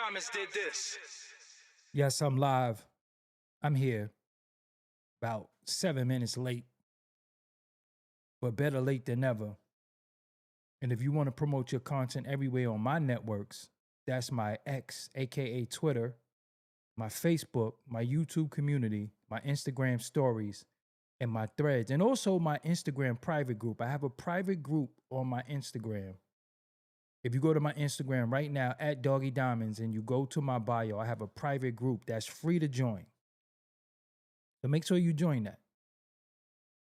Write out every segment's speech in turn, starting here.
Diamonds did this. Yes, I'm live. I'm here about 7 minutes late, but better late than never. And if you want to promote your content everywhere on my networks, that's my X, aka Twitter, my Facebook, my YouTube community, my Instagram stories, and my threads, and also my Instagram private group. I have a private group on my Instagram. If you go to my Instagram right now at Doggie Diamonds and you go to my bio, I have a private group that's free to join. So make sure you join that.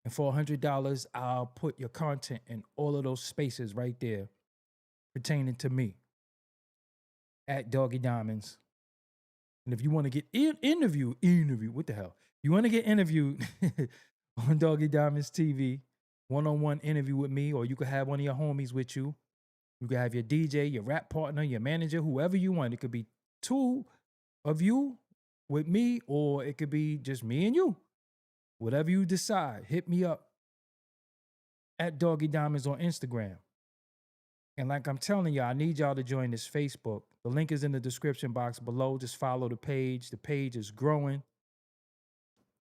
And for $100, I'll put your content in all of those spaces right there pertaining to me at Doggie Diamonds. And if you want to get interviewed, what the hell? You want to get interviewed on Doggie Diamonds TV, one-on-one interview with me, or you could have one of your homies with you. You could have your DJ, your rap partner, your manager, whoever you want. It could be two of you with me, or it could be just me and you. Whatever you decide, hit me up at Doggie Diamonds on Instagram. And like I'm telling y'all, I need y'all to join this Facebook. The link is in the description box below. Just follow the page. The page is growing.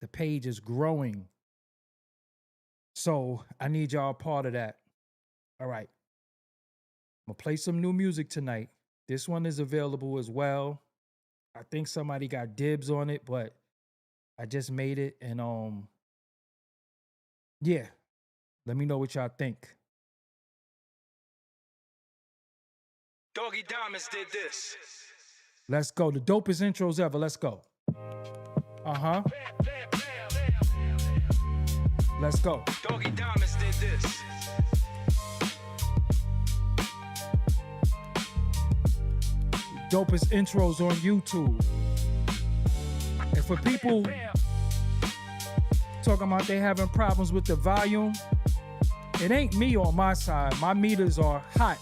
The page is growing. So I need y'all part of that. All right. I'm going to play some new music tonight. This one is available as well. I think somebody got dibs on it, but I just made it. And yeah, let me know what y'all think. Doggie Diamonds did this. Let's go. The dopest intros ever. Let's go. Uh-huh. Let's go. Doggie Diamonds did this. Dopest intros on YouTube. And for people talking about they having problems with the volume, it ain't me on my side. My meters are hot.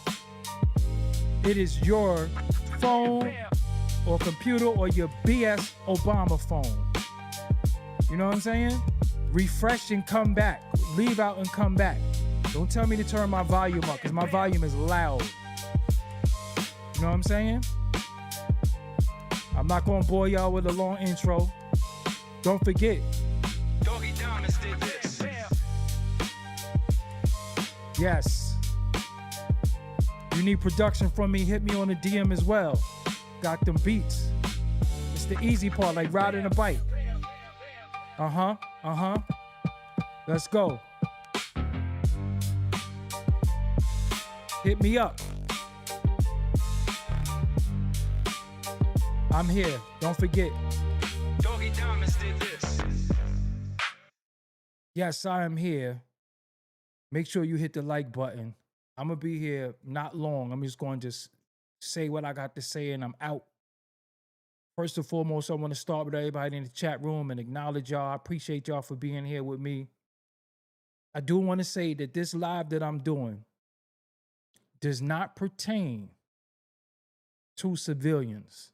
It is your phone or computer or your BS Obama phone. You know what I'm saying? Refresh and come back. Leave out and come back. Don't tell me to turn my volume up because my volume is loud. You know what I'm saying? I'm not going to bore y'all with a long intro. Don't forget. Doggie Diamonds did this. Yes. You need production from me, hit me on the DM as well. Got them beats. It's the easy part, like riding a bike. Uh-huh. Let's go. Hit me up. I'm here. Don't forget. Doggie Diamonds did this. Yes, I am here. Make sure you hit the like button. I'm going to be here not long. I'm just going to just say what I got to say and I'm out. First and foremost, I want to start with everybody in the chat room and acknowledge y'all. I appreciate y'all for being here with me. I do want to say that this live that I'm doing does not pertain to civilians.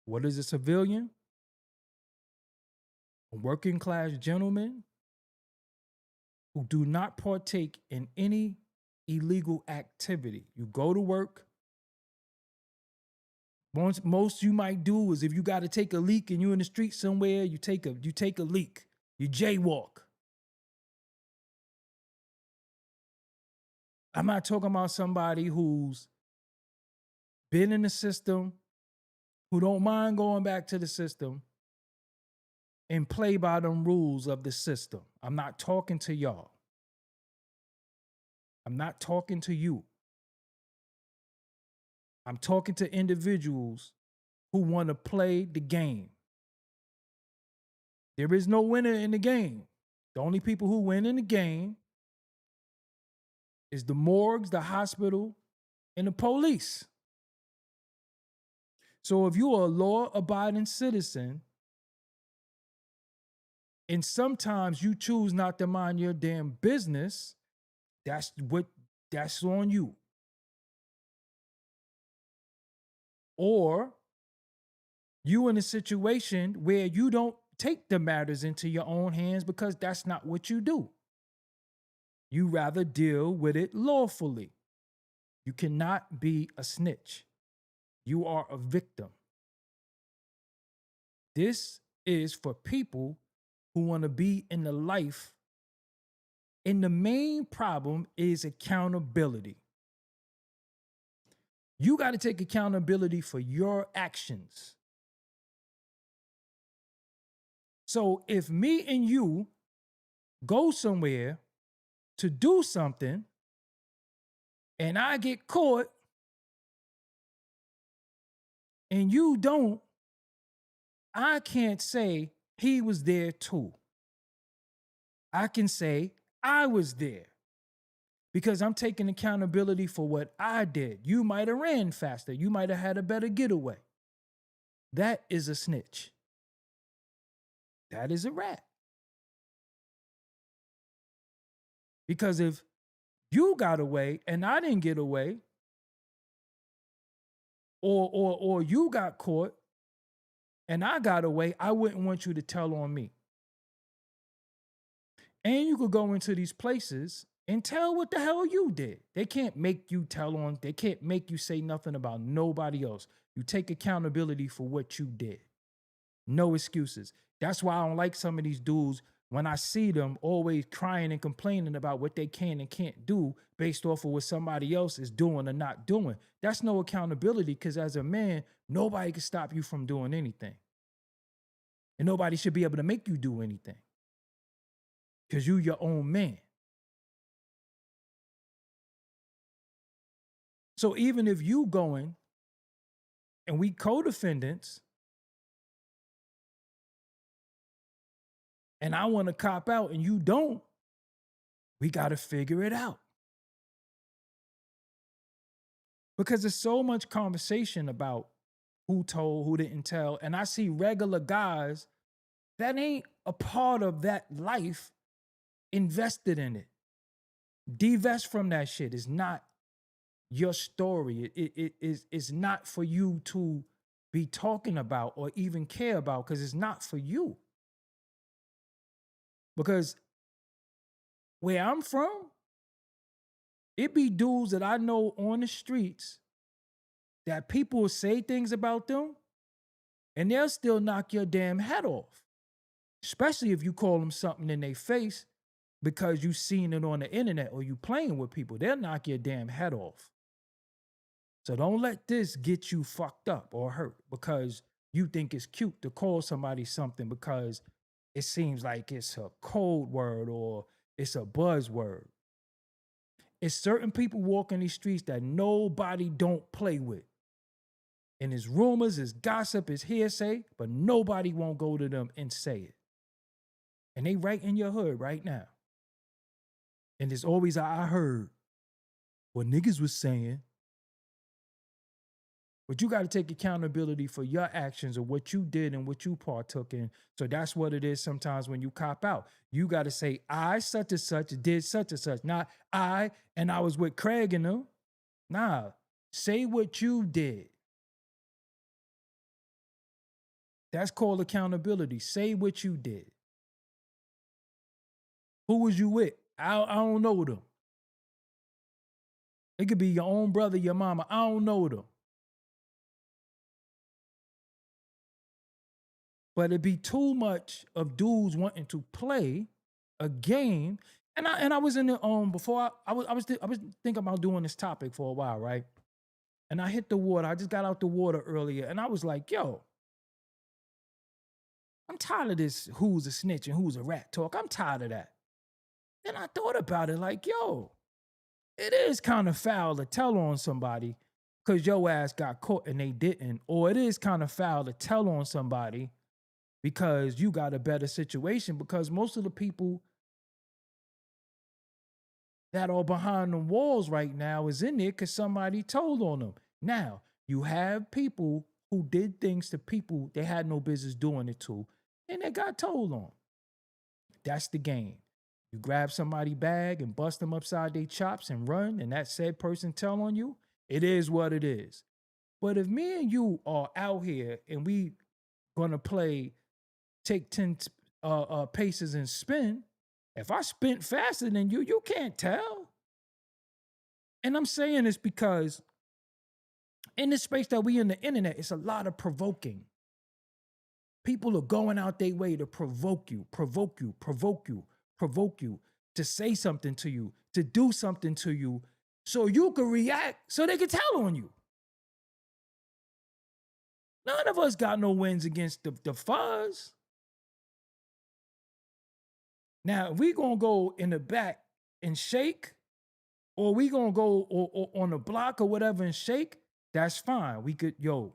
What is a civilian? A working class gentleman who do not partake in any illegal activity. You go to work. Most you might do is if you got to take a leak and you're in the street somewhere, you take a leak. You jaywalk. I'm not talking about somebody who's been in the system, who don't mind going back to the system and play by them rules of the system. I'm not talking to y'all. I'm not talking to you. I'm talking to individuals who want to play the game. There is no winner in the game. The only people who win in the game is the morgues, the hospital, and the police. So if you're a law-abiding citizen, and sometimes you choose not to mind your damn business, that's on you. Or you in a situation where you don't take the matters into your own hands because that's not what you do. You rather deal with it lawfully. You cannot be a snitch. You are a victim. This is for people who want to be in the life. And the main problem is accountability. You got to take accountability for your actions. So if me and you go somewhere to do something and I get caught and you don't, I can't say he was there too. I can say I was there because I'm taking accountability for what I did. You might have ran faster. You might have had a better getaway. That is a snitch. That is a rat. Because if you got away and I didn't get away, or you got caught and I got away, I wouldn't want you to tell on me. And you could go into these places and tell what the hell you did. They can't make you tell on, they can't make you say nothing about nobody else. You take accountability for what you did. No excuses. That's why I don't like some of these dudes when I see them always crying and complaining about what they can and can't do based off of what somebody else is doing or not doing. That's no accountability, because as a man, nobody can stop you from doing anything. And nobody should be able to make you do anything, because you're your own man. So even if you going and we co-defendants and I want to cop out and you don't, we got to figure it out. Because there's so much conversation about who told, who didn't tell. And I see regular guys that ain't a part of that life invested in it. Divest from that shit. Is not your story. It's not for you to be talking about or even care about, because it's not for you. Because where I'm from, it be dudes that I know on the streets that people will say things about them and they'll still knock your damn head off. Especially if you call them something in their face because you seen it on the internet or you playing with people. They'll knock your damn head off. So don't let this get you fucked up or hurt because you think it's cute to call somebody something because it seems like it's a code word or it's a buzzword. It's certain people walking these streets that nobody don't play with. And it's rumors, it's gossip, it's hearsay, but nobody won't go to them and say it. And they right in your hood right now. And there's always I heard what niggas was saying. But you got to take accountability for your actions or what you did and what you partook in. So that's what it is sometimes when you cop out. You got to say, I such and such did such and such. Not I and I was with Craig and them. Nah, say what you did. That's called accountability. Say what you did. Who was you with? I don't know them. It could be your own brother, your mama. I don't know them. But it'd be too much of dudes wanting to play a game. And I was in the before I was thinking about doing this topic for a while, right? And I hit the water. I just got out the water earlier, and I was like, yo, I'm tired of this who's a snitch and who's a rat talk. I'm tired of that. Then I thought about it like, yo, it is kind of foul to tell on somebody because your ass got caught and they didn't. Or it is kind of foul to tell on somebody because you got a better situation, because most of the people that are behind the walls right now is in there because somebody told on them. Now, you have people who did things to people they had no business doing it to, and they got told on. That's the game. You grab somebody's bag and bust them upside their chops and run, and that said person tell on you, it is what it is. But if me and you are out here and we gonna play take 10 paces and spin, if I spent faster than you, you can't tell. And I'm saying this because in this space that we in the internet, it's a lot of provoking. People are going out their way to provoke you, provoke you, provoke you, provoke you, to say something to you, to do something to you, so you can react, so they can tell on you. None of us got no wins against the fuzz. Now, if we gonna go in the back and shake, or we gonna go or on the block or whatever and shake, that's fine. We could, yo,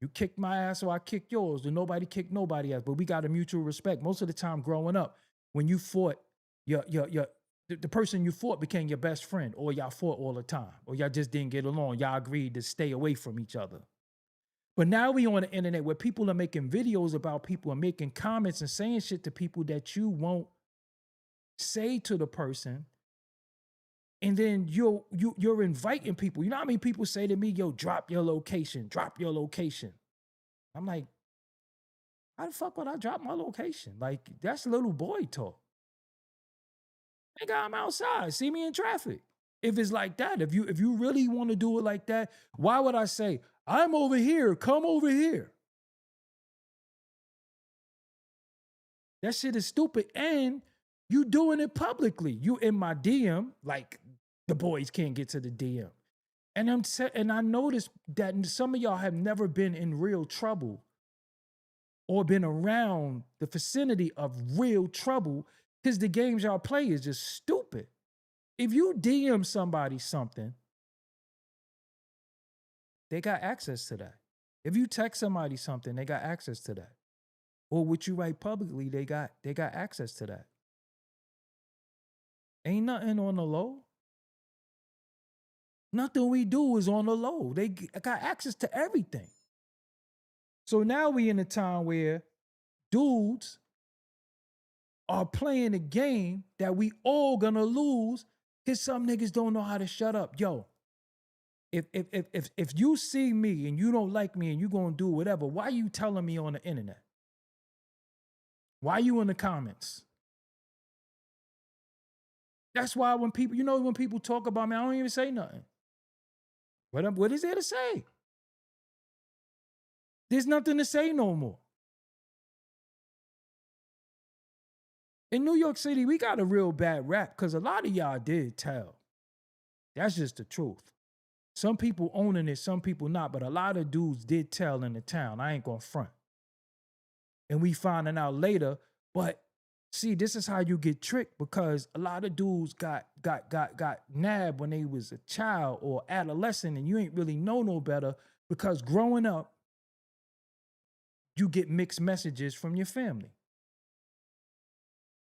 you kick my ass or I kick yours. Then nobody kick nobody ass. But we got a mutual respect. Most of the time growing up, when you fought, the person you fought became your best friend, or y'all fought all the time, or y'all just didn't get along. Y'all agreed to stay away from each other. But now we on the internet where people are making videos about people and making comments and saying shit to people that you won't say to the person. And then you're inviting people. You know how many people say to me, yo, drop your location, drop your location. I'm like, how the fuck would I drop my location? Like, that's little boy talk. Nigga, I'm outside. See me in traffic. If it's like that, if you really want to do it like that, why would I say, I'm over here, come over here? That shit is stupid. And you doing it publicly. You in my DM, like the boys can't get to the DM. And I noticed that some of y'all have never been in real trouble or been around the vicinity of real trouble, because the games y'all play is just stupid. If you DM somebody something, they got access to that. If you text somebody something, they got access to that. Or what you write publicly, they got access to that. Ain't nothing on the low. Nothing we do is on the low. They got access to everything. So now we in a time where dudes are playing a game that we all gonna lose because some niggas don't know how to shut up. Yo, if you see me and you don't like me and you gonna do whatever, why you telling me on the internet? Why you in the comments? That's why when people talk about me, I don't even say nothing. What is there to say? There's nothing to say no more. In New York City, we got a real bad rap because a lot of y'all did tell. That's just the truth. Some people owning it, some people not, but a lot of dudes did tell in the town. I ain't gonna front. And we finding out later, but see, this is how you get tricked, because a lot of dudes got nabbed when they was a child or adolescent, and you ain't really know no better, because growing up, you get mixed messages from your family.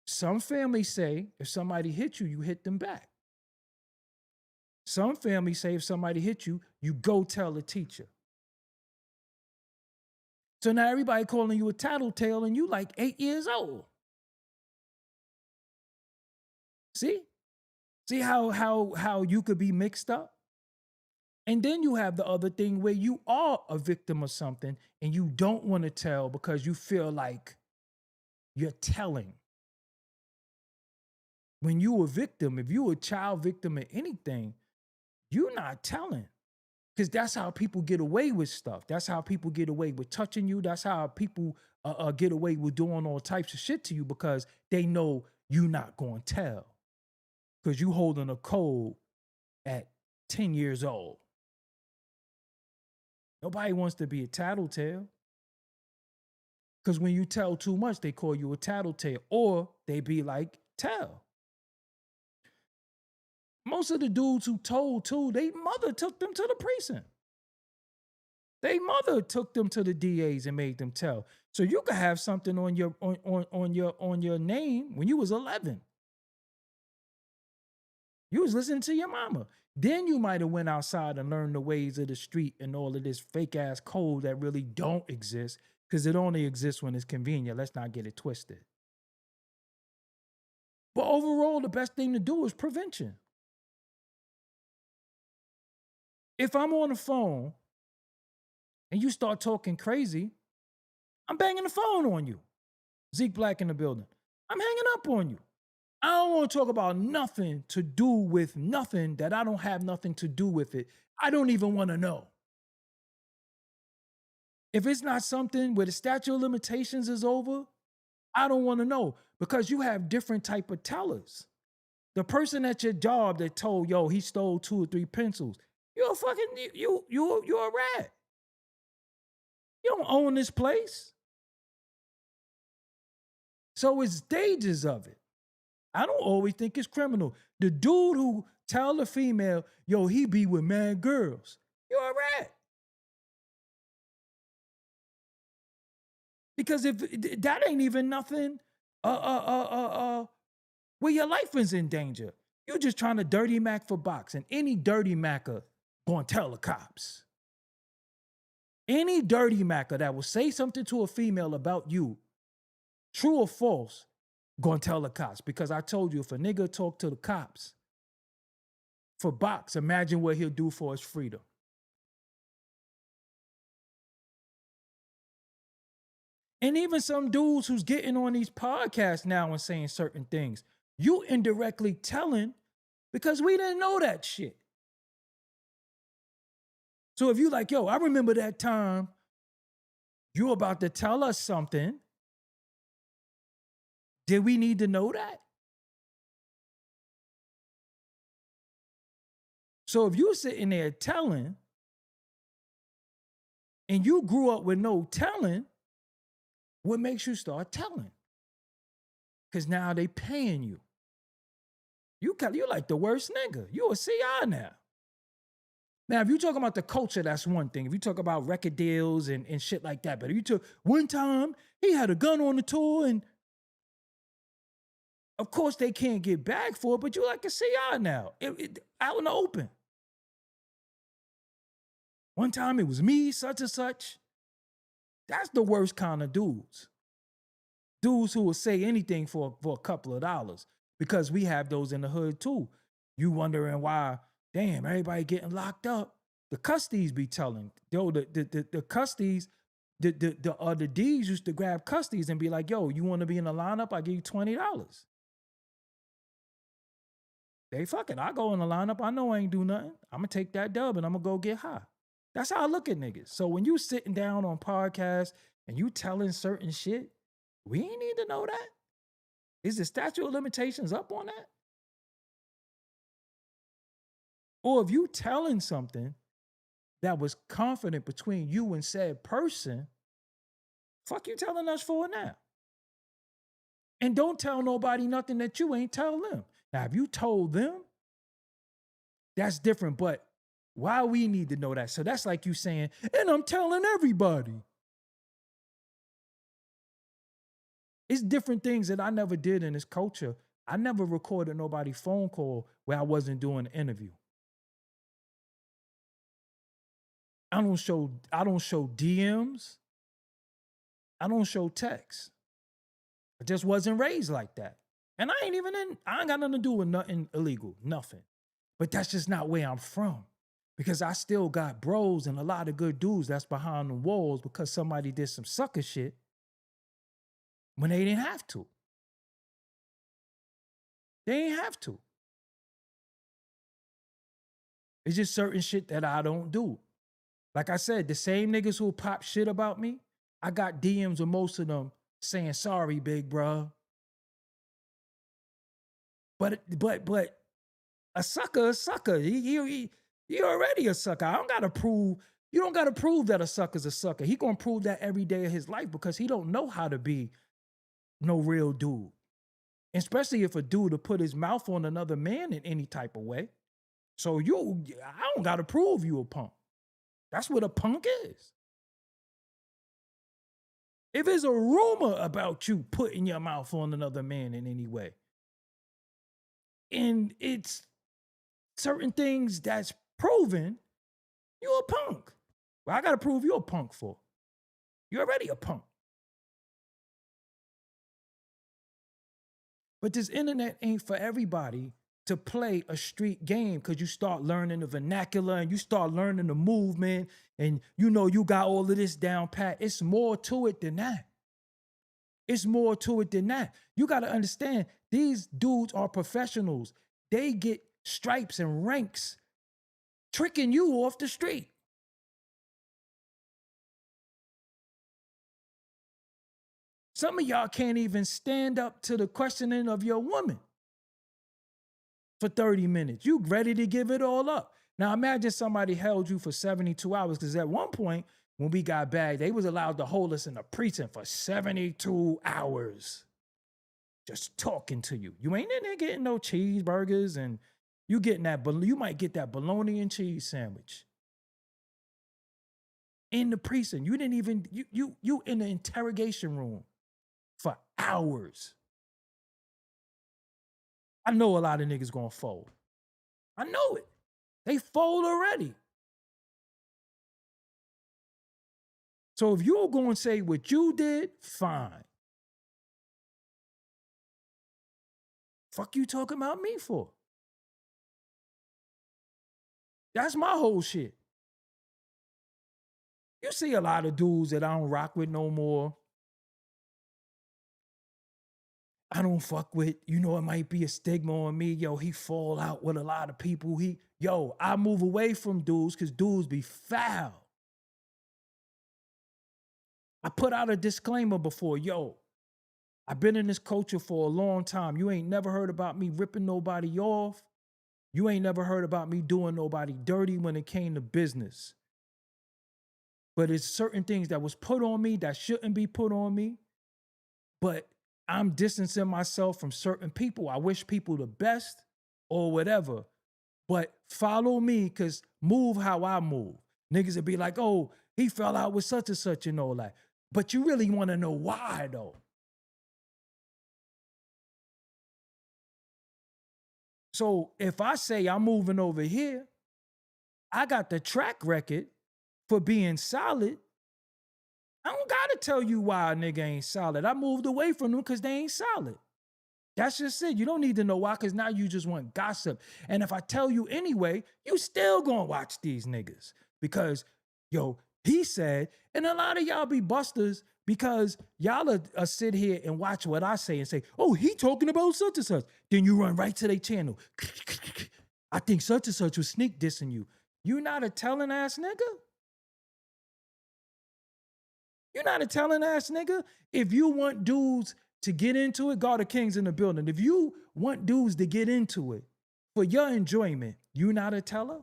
Some families say if somebody hit you, you hit them back. Some families say if somebody hit you, you go tell the teacher. So now everybody calling you a tattletale and you like 8 years old. See how you could be mixed up? And then you have the other thing where you are a victim of something and you don't want to tell because you feel like you're telling. When you a victim, if you a child victim of anything, you're not telling. Because that's how people get away with stuff. That's how people get away with touching you. That's how people get away with doing all types of shit to you, because they know you're not going to tell. Because you holding a code at 10 years old. Nobody wants to be a tattletale. Because when you tell too much, they call you a tattletale. Or they be like, tell. Most of the dudes who told too, their mother took them to the precinct. Their mother took them to the DAs and made them tell. So you could have something on your name when you was 11. You was listening to your mama. Then you might have went outside and learned the ways of the street and all of this fake ass code that really don't exist, because it only exists when it's convenient. Let's not get it twisted. But overall, the best thing to do is prevention. If I'm on the phone and you start talking crazy, I'm banging the phone on you. Zeke Black in the building. I'm hanging up on you. I don't want to talk about nothing to do with nothing that I don't have nothing to do with it. I don't even want to know. If it's not something where the statute of limitations is over, I don't want to know, because you have different type of tellers. The person at your job that told, yo, he stole 2 or 3 pencils, you're a fucking, you're a rat. You don't own this place. So it's stages of it. I don't always think it's criminal. The dude who tell the female, yo, he be with mad girls, you're a rat. Because if that ain't even nothing, where your life is in danger. You're just trying to dirty Mac for box, and any dirty Macker gonna tell the cops. Any dirty Macker that will say something to a female about you, true or false, gonna tell the cops. Because I told you, if a nigga talk to the cops for box, imagine what he'll do for his freedom. And even some dudes who's getting on these podcasts now and saying certain things, you indirectly telling, because we didn't know that shit. So if you like, yo, I remember that time you about to tell us something, did we need to know that? So if you're sitting there telling, and you grew up with no telling, what makes you start telling? Because now they paying you. You're like the worst nigga. You a CI now. Now, if you talk about the culture, that's one thing. If you talk about record deals and shit like that, but if you took one time, he had a gun on the tour, and of course they can't get back for it, but you're like a CI now, out in the open. One time it was me, such and such. That's the worst kind of dudes. Dudes who will say anything for a couple of dollars, because we have those in the hood too. You wondering why, damn, everybody getting locked up. The custies be telling, yo, the custies, the D's used to grab custies and be like, yo, you want to be in the lineup? I give you $20. They fucking, I go in the lineup. I know I ain't do nothing. I'm going to take that dub and I'm going to go get high. That's how I look at niggas. So when you sitting down on podcasts and you telling certain shit, we ain't need to know that. Is the statute of limitations up on that? Or if you telling something that was confident between you and said person, fuck you telling us for now. And don't tell nobody nothing that you ain't tell them. Now, if you told them, that's different, but why we need to know that? So that's like you saying, and I'm telling everybody. It's different things that I never did in this culture. I never recorded nobody's phone call where I wasn't doing an interview. I don't show DMs. I don't show texts. I just wasn't raised like that. And I ain't got nothing to do with nothing illegal, nothing. But that's just not where I'm from. Because I still got bros and a lot of good dudes that's behind the walls because somebody did some sucker shit when they didn't have to. They ain't have to. It's just certain shit that I don't do. Like I said, the same niggas who pop shit about me, I got DMs with most of them saying, sorry, big bro. But a sucker, he already a sucker. I don't gotta prove, you don't gotta prove that a sucker's a sucker. He gonna prove that every day of his life because he don't know how to be no real dude. Especially if a dude to put his mouth on another man in any type of way. So I don't gotta prove you a punk. That's what a punk is. If there's a rumor about you putting your mouth on another man in any way, and it's certain things that's proven, you're a punk. Well, I gotta prove you're a punk for. You're already a punk. But this internet ain't for everybody to play a street game, because you start learning the vernacular and you start learning the movement and you got all of this down pat. It's more to it than that. It's more to it than that. You got to understand, these dudes are professionals. They get stripes and ranks tricking you off the street. Some of y'all can't even stand up to the questioning of your woman for 30 minutes. You ready to give it all up. Now imagine somebody held you for 72 hours, because at one point when we got back, they was allowed to hold us in a precinct for 72 hours. Just talking to you. You ain't in there getting no cheeseburgers, and you might get that bologna and cheese sandwich. In the precinct. You didn't even, you in the interrogation room for hours. I know a lot of niggas gonna fold. I know it. They fold already. So if you're going to say what you did, fine. Fuck you talking about me for? That's my whole shit. You see a lot of dudes that I don't rock with no more. I don't fuck with, it might be a stigma on me. Yo, he fall out with a lot of people. I move away from dudes because dudes be foul. I put out a disclaimer before, I've been in this culture for a long time. You ain't never heard about me ripping nobody off. You ain't never heard about me doing nobody dirty when it came to business. But it's certain things that was put on me that shouldn't be put on me. But I'm distancing myself from certain people. I wish people the best or whatever. But follow me, because move how I move. Niggas would be like, oh, he fell out with such and such and all that. But you really want to know why, though. So if I say I'm moving over here, I got the track record for being solid. I don't got to tell you why a nigga ain't solid. I moved away from them because they ain't solid. That's just it. You don't need to know why, because now you just want gossip. And if I tell you anyway, you still gonna watch these niggas. Because, he said, and a lot of y'all be busters because y'all sit here and watch what I say and say, oh, he talking about such and such. Then you run right to their channel. I think such and such was sneak dissing you. You not a telling ass nigga? You're not a telling ass nigga? If you want dudes to get into it, God of Kings in the building. If you want dudes to get into it for your enjoyment, you not a teller?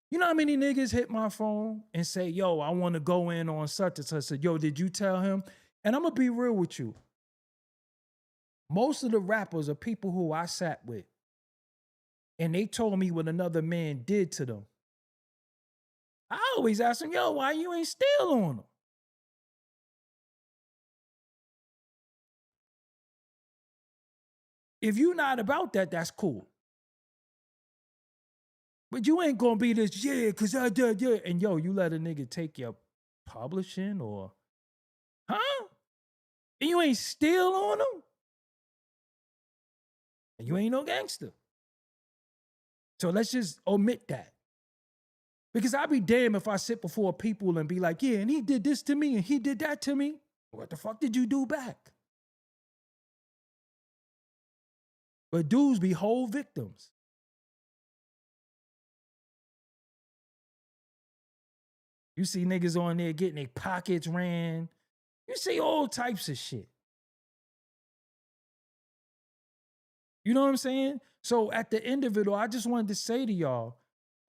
You know how many niggas hit my phone and say, yo, I want to go in on such and such. I said, yo, did you tell him? And I'm going to be real with you. Most of the rappers are people who I sat with. And they told me what another man did to them. I always ask them, yo, why you ain't still on them? If you not about that, that's cool. But you ain't gonna be this, because I did, and you let a nigga take your publishing or, huh? And you ain't still on them? And you ain't no gangster. So let's just omit that. Because I'd be damned if I sit before people and be like, yeah, and he did this to me and he did that to me. What the fuck did you do back? But dudes be whole victims. You see niggas on there getting their pockets ran. You see all types of shit. You know what I'm saying? So at the end of it all, I just wanted to say to y'all,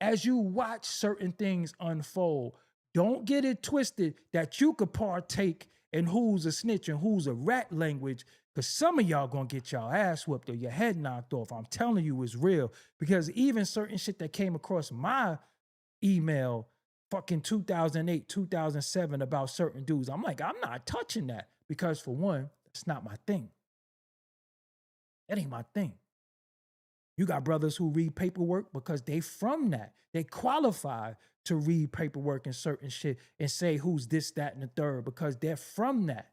as you watch certain things unfold, don't get it twisted that you could partake in who's a snitch and who's a rat language, because some of y'all gonna get y'all ass whooped or your head knocked off. I'm telling you, it's real. Because even certain shit that came across my email fucking 2008, 2007 about certain dudes, I'm like, I'm not touching that. Because for one, it's not my thing. That ain't my thing. You got brothers who read paperwork because they from that. They qualify to read paperwork and certain shit and say who's this, that, and the third because they're from that.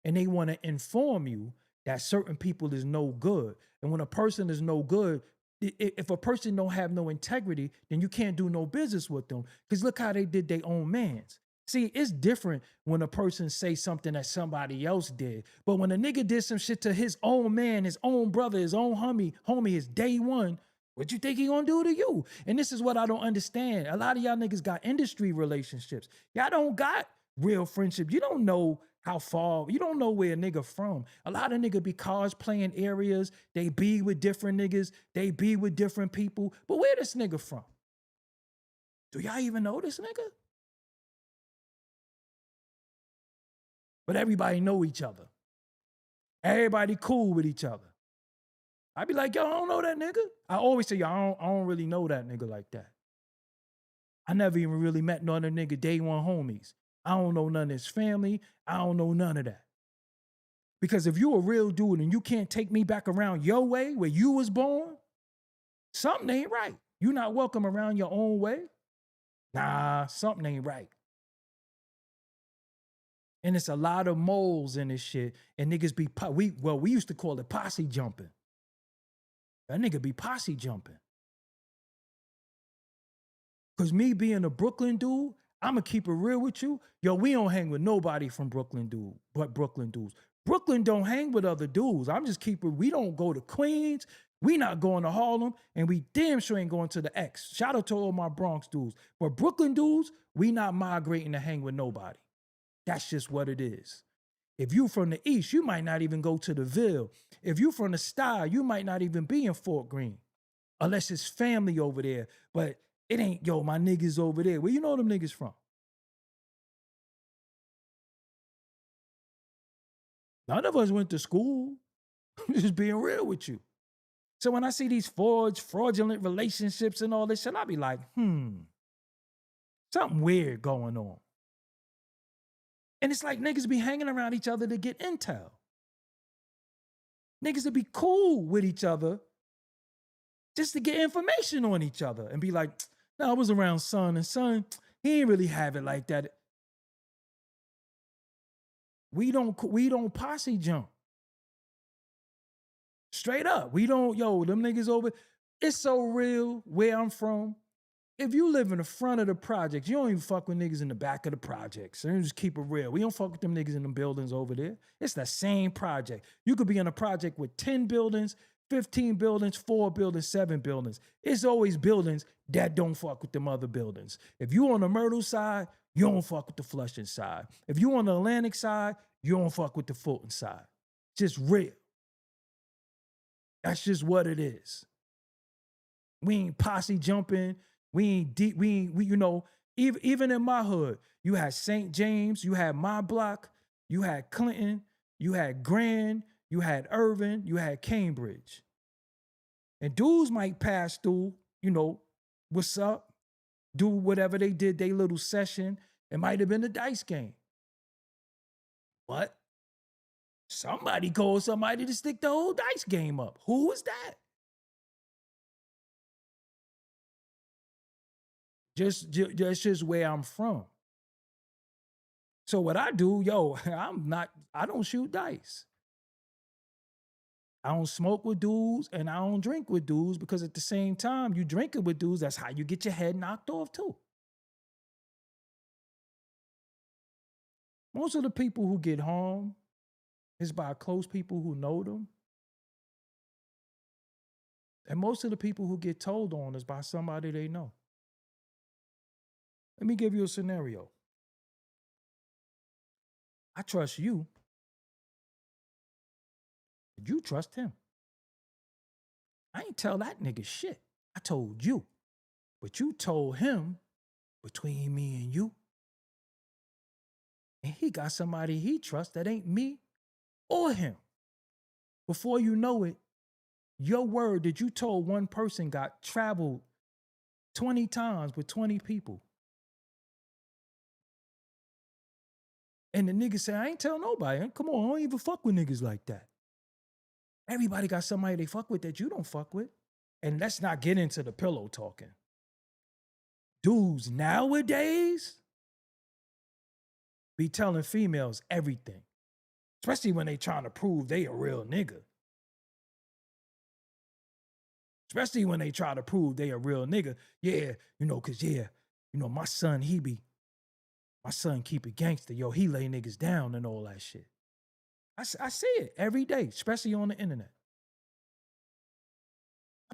And they want to inform you that certain people is no good. And when a person is no good, if a person don't have no integrity, then you can't do no business with them. Because look how they did their own mans. See, it's different when a person say something that somebody else did. But when a nigga did some shit to his own man, his own brother, his own homie, his day one, What you think he gonna do to you? And this is what I don't understand. A lot of y'all niggas got industry relationships. Y'all don't got real friendship. You don't know how far, you don't know where a nigga from. A lot of nigga be cosplaying areas. They be with different niggas. They be with different people. But where this nigga from? Do y'all even know this nigga? But everybody know each other. Everybody cool with each other. I be like, yo, I don't know that nigga. I always say, yo, I don't really know that nigga like that. I never even really met none of the nigga day one homies. I don't know none of his family. I don't know none of that. Because if you a real dude and you can't take me back around your way where you was born, something ain't right. You not welcome around your own way. Nah, something ain't right. And it's a lot of moles in this shit. And niggas be, we used to call it posse jumping. That nigga be posse jumping. Because me being a Brooklyn dude, I'ma keep it real with you. Yo, we don't hang with nobody from Brooklyn dude, but Brooklyn dudes. Brooklyn don't hang with other dudes. I'm just keeping, we don't go to Queens. We not going to Harlem. And we damn sure ain't going to the X. Shout out to all my Bronx dudes. But Brooklyn dudes, we not migrating to hang with nobody. That's just what it is. If you from the East, you might not even go to the Ville. If you from the Style, you might not even be in Fort Greene. Unless it's family over there. But it ain't, yo, my niggas over there. Where you know them niggas from? None of us went to school. Just being real with you. So when I see these fraudulent relationships and all this shit, I be like, something weird going on. And it's like niggas be hanging around each other to get intel. Niggas to be cool with each other just to get information on each other and be like, no, I was around son, and son, he ain't really have it like that. We don't posse jump. Straight up. We don't, yo, them niggas over. It's so real where I'm from. If you live in the front of the projects, you don't even fuck with niggas in the back of the projects. So just keep it real. We don't fuck with them niggas in them buildings over there. It's the same project. You could be in a project with 10 buildings, 15 buildings, 4 buildings, 7 buildings. It's always buildings that don't fuck with them other buildings. If you on the Myrtle side, you don't fuck with the Flushing side. If you on the Atlantic side, you don't fuck with the Fulton side. Just real. That's just what it is. We ain't posse jumping. We ain't deep. We you know, even in my hood, you had St. James, you had my block, you had Clinton, you had Grand, you had Irvin, you had Cambridge. And dudes might pass through, you know, what's up? Do whatever they did, they little session. It might have been a dice game. But somebody called somebody to stick the whole dice game up. Who was that? That's just where I'm from. So what I do, yo, I don't shoot dice. I don't smoke with dudes and I don't drink with dudes because at the same time, you drinking with dudes, that's how you get your head knocked off too. Most of the people who get harmed is by close people who know them. And most of the people who get told on is by somebody they know. Let me give you a scenario. I trust you. But you trust him. I ain't tell that nigga shit. I told you. But you told him between me and you. And he got somebody he trusts that ain't me or him. Before you know it, your word that you told one person got traveled 20 times with 20 people. And the nigga say, I ain't tell nobody. Come on, I don't even fuck with niggas like that. Everybody got somebody they fuck with that you don't fuck with. And let's not get into the pillow talking. Dudes nowadays be telling females everything. Especially when they trying to prove they a real nigga. Especially when they try to prove they a real nigga. Yeah, you know, cause yeah, you know, my son keep it gangster. Yo, he lay niggas down and all that shit. I see it every day, especially on the internet.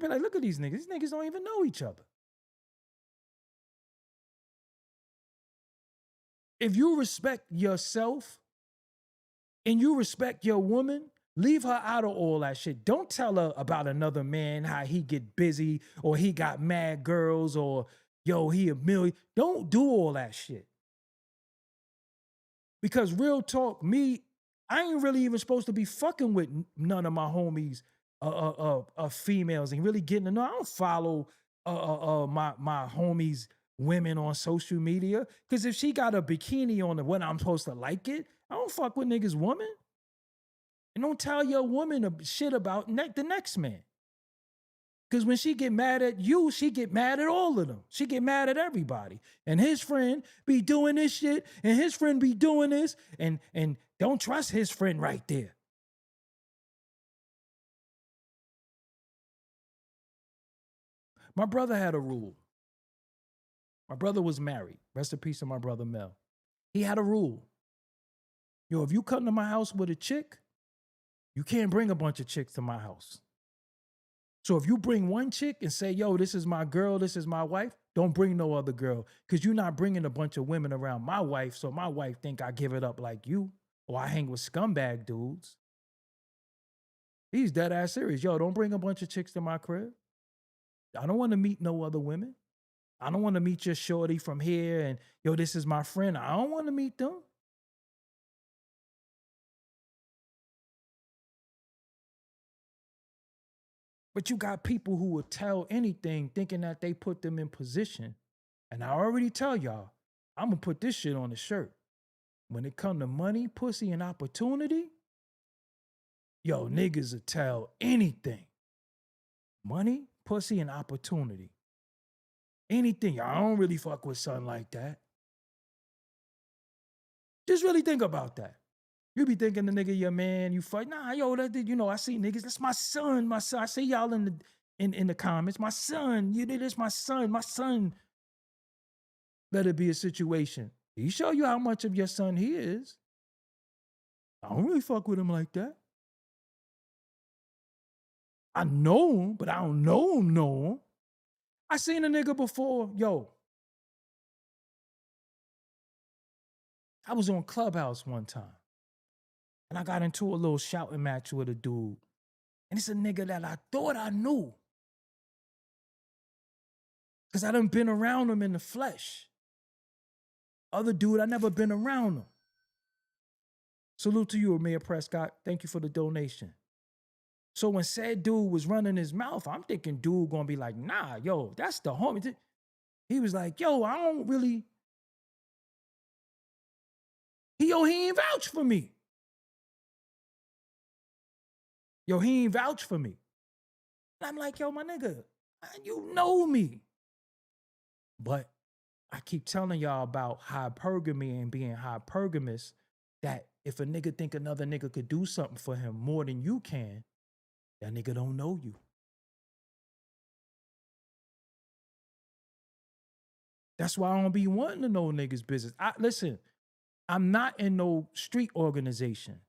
I be like, look at these niggas. These niggas don't even know each other. If you respect yourself and you respect your woman, leave her out of all that shit. Don't tell her about another man, how he get busy or he got mad girls or yo, he a million. Don't do all that shit. Because real talk, I ain't really even supposed to be fucking with none of my homies, females and really getting to know. I don't follow my homies women on social media. Because if she got a bikini on when I'm supposed to like it, I don't fuck with niggas' woman. And don't tell your woman shit about the next man. Because when she get mad at you, she get mad at all of them. She get mad at everybody. And his friend be doing this shit, and his friend be doing this, and don't trust his friend right there. My brother had a rule. My brother was married. Rest in peace to my brother Mel. He had a rule. Yo, if you come to my house with a chick, you can't bring a bunch of chicks to my house. So if you bring one chick and say, yo, this is my girl, this is my wife, don't bring no other girl. Because you're not bringing a bunch of women around my wife, so my wife think I give it up like you, or I hang with scumbag dudes. He's dead ass serious. Yo, don't bring a bunch of chicks to my crib. I don't want to meet no other women. I don't want to meet your shorty from here and, yo, this is my friend. I don't want to meet them. But you got people who will tell anything thinking that they put them in position. And I already tell y'all, I'm going to put this shit on the shirt. When it come to money, pussy, and opportunity, yo, niggas will tell anything. Money, pussy, and opportunity. Anything. I don't really fuck with something like that. Just really think about that. You be thinking the nigga your man, you fight. Nah, yo, that I see niggas. That's my son, my son. I see y'all in the comments. My son, that's my son, my son. Let it be a situation. He show you how much of your son he is. I don't really fuck with him like that. I know him, but I don't know him. I seen a nigga before, yo. I was on Clubhouse one time. And I got into a little shouting match with a dude. And it's a nigga that I thought I knew. Because I done been around him in the flesh. Other dude, I never been around him. Salute to you, Mayor Prescott. Thank you for the donation. So when said dude was running his mouth, I'm thinking dude gonna be like, nah, yo, that's the homie. He was like, yo, I don't really. He ain't vouch for me. Yo, he ain't vouch for me. And I'm like, yo, my nigga, you know me. But I keep telling y'all about hypergamy and being hypergamous, that if a nigga think another nigga could do something for him more than you can, that nigga don't know you. That's why I don't be wanting to know niggas' business. Listen, I'm not in no street organization.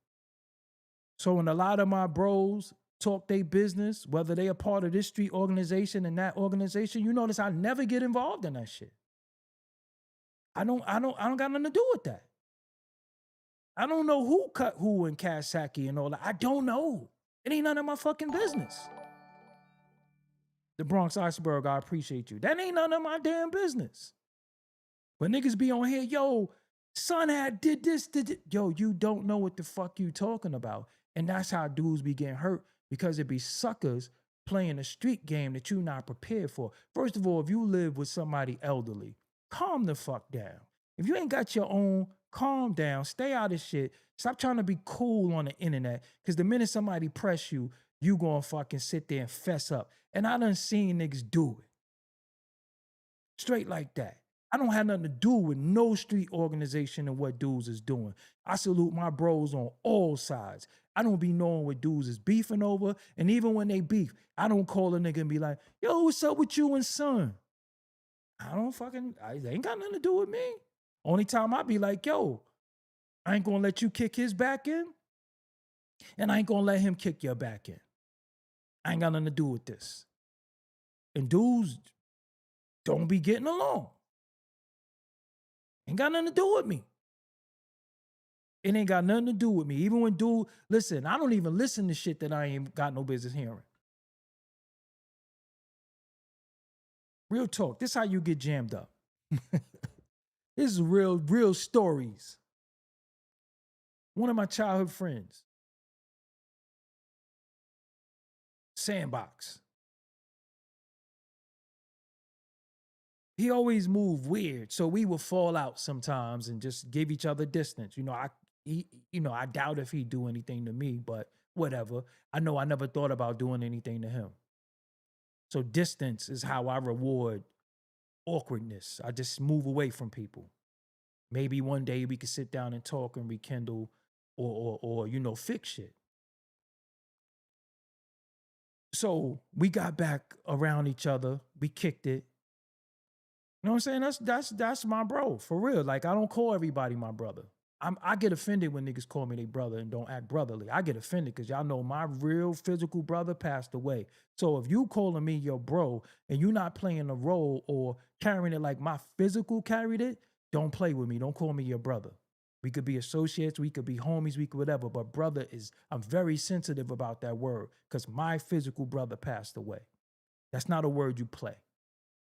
So when a lot of my bros talk they business, whether they a part of this street organization and that organization, you notice I never get involved in that shit. I don't got nothing to do with that. I don't know who cut who in Kasaki and all that. I don't know. It ain't none of my fucking business. The Bronx Iceberg, I appreciate you. That ain't none of my damn business. But niggas be on here, yo, son had did this. Yo, you don't know what the fuck you talking about. And that's how dudes be getting hurt, because it be suckers playing a street game that you not prepared for. First of all, if you live with somebody elderly, calm the fuck down. If you ain't got your own, calm down, stay out of shit. Stop trying to be cool on the internet, because the minute somebody press you, you gonna fucking sit there and fess up. And I done seen niggas do it. Straight like that. I don't have nothing to do with no street organization and what dudes is doing. I salute my bros on all sides. I don't be knowing what dudes is beefing over. And even when they beef, I don't call a nigga and be like, yo, what's up with you and son? They ain't got nothing to do with me. Only time I be like, yo, I ain't gonna let you kick his back in, and I ain't gonna let him kick your back in. I ain't got nothing to do with this. And dudes don't be getting along. Ain't got nothing to do with me. It ain't got nothing to do with me. Even when dude, listen, I don't even listen to shit that I ain't got no business hearing. Real talk. This is how you get jammed up. This is real stories. One of my childhood friends, Sandbox. He always moved weird, so we would fall out sometimes and just give each other distance. I doubt if he'd do anything to me, but whatever. I know I never thought about doing anything to him. So distance is how I reward awkwardness. I just move away from people. Maybe one day we could sit down and talk and rekindle or fix shit. So we got back around each other. We kicked it. You know what I'm saying? That's my bro, for real. Like, I don't call everybody my brother. I get offended when niggas call me their brother and don't act brotherly. I get offended because y'all know my real physical brother passed away. So if you calling me your bro and you not playing a role or carrying it like my physical carried it, don't play with me. Don't call me your brother. We could be associates, we could be homies, we could whatever, but brother I'm very sensitive about that word because my physical brother passed away. That's not a word you play.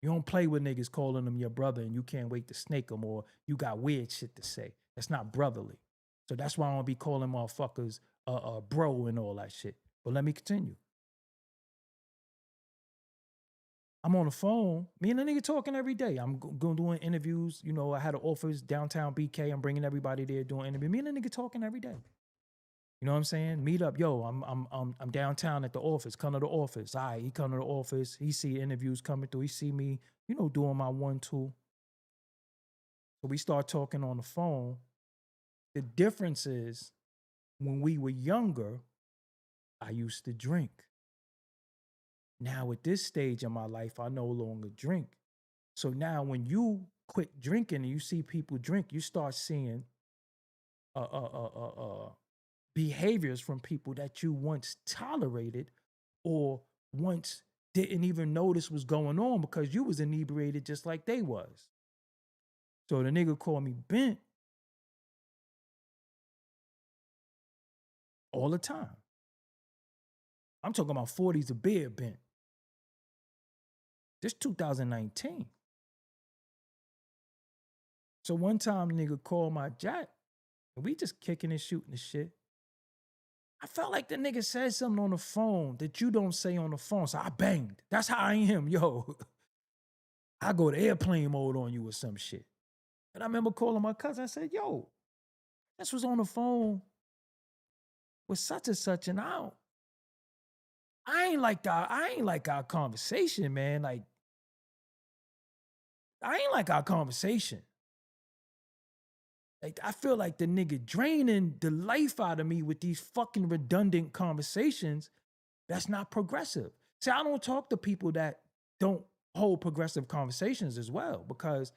You don't play with niggas calling them your brother and you can't wait to snake them or you got weird shit to say. That's not brotherly. So that's why I don't be calling motherfuckers bro and all that shit. But let me continue. I'm on the phone. Me and the nigga talking every day. I'm going doing interviews. I had an office downtown BK. I'm bringing everybody there doing interviews. Me and the nigga talking every day. You know what I'm saying? Meet up. Yo, I'm downtown at the office. Come to the office. All right, he come to the office. He see interviews coming through. He see me, doing my 1-2. So we start talking on the phone. The difference is when we were younger, I used to drink. Now at this stage in my life, I no longer drink. So now when you quit drinking and you see people drink, you start seeing behaviors from people that you once tolerated or once didn't even notice was going on because you was inebriated just like they was. So the nigga called me bent all the time. I'm talking about 40s of beer bent. This 2019. So one time nigga called my jack and we just kicking and shooting the shit. I felt like the nigga said something on the phone that you don't say on the phone. So I banged. That's how I am, yo. I go to airplane mode on you or some shit. And I remember calling my cousin. I said, yo, this was on the phone with such and such and out. I ain't like our conversation, man. Like, I ain't like our conversation. Like, I feel like the nigga draining the life out of me with these fucking redundant conversations. That's not progressive. See, I don't talk to people that don't hold progressive conversations as well because,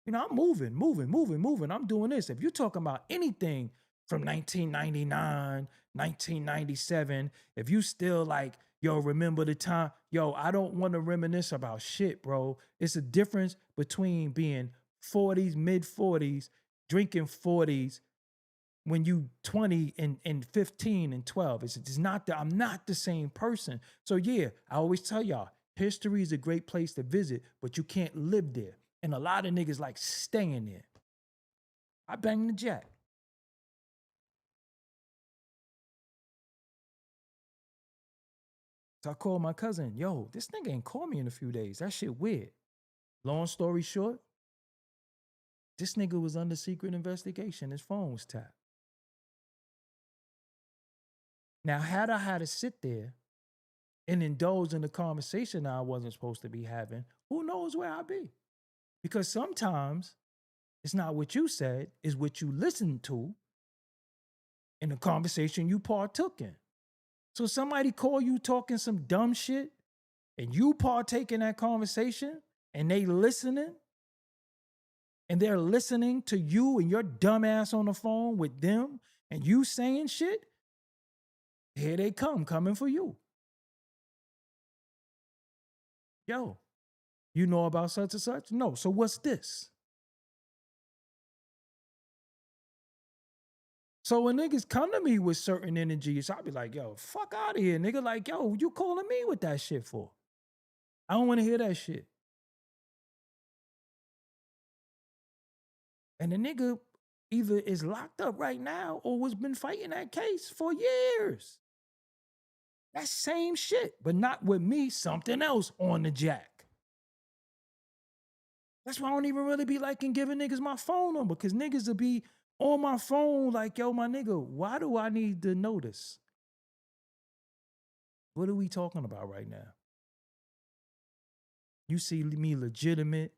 I'm moving. I'm doing this. If you're talking about anything from 1999, 1997, if you still like, yo, remember the time, yo, I don't want to reminisce about shit, bro. It's a difference between being 40s, mid 40s, drinking 40s when you 20 and 15 and 12. It's not that I'm not the same person. So yeah, I always tell y'all, history is a great place to visit, but you can't live there. And a lot of niggas like staying there. I banged the jack. So I called my cousin, yo, this nigga ain't called me in a few days. That shit weird. Long story short, this nigga was under secret investigation. His phone was tapped. Now, had I had to sit there and indulge in the conversation I wasn't supposed to be having, who knows where I'd be? Because sometimes it's not what you said, it's what you listened to in the conversation you partook in. So somebody call you talking some dumb shit and you partake in that conversation and they listening and they're listening to you and your dumb ass on the phone with them and you saying shit, here they come, coming for you. yo, you know about such and such? No. So what's this? So when niggas come to me with certain energies, I'll be like, yo, fuck out of here, nigga. Like, yo, you calling me with that shit for? I don't want to hear that shit. And the nigga either is locked up right now or has been fighting that case for years. That same shit, but not with me, something else on the jack. That's why I don't even really be liking giving niggas my phone number, because niggas will be on my phone like, yo, my nigga, why do I need to know this? What are we talking about right now? You see me legitimate.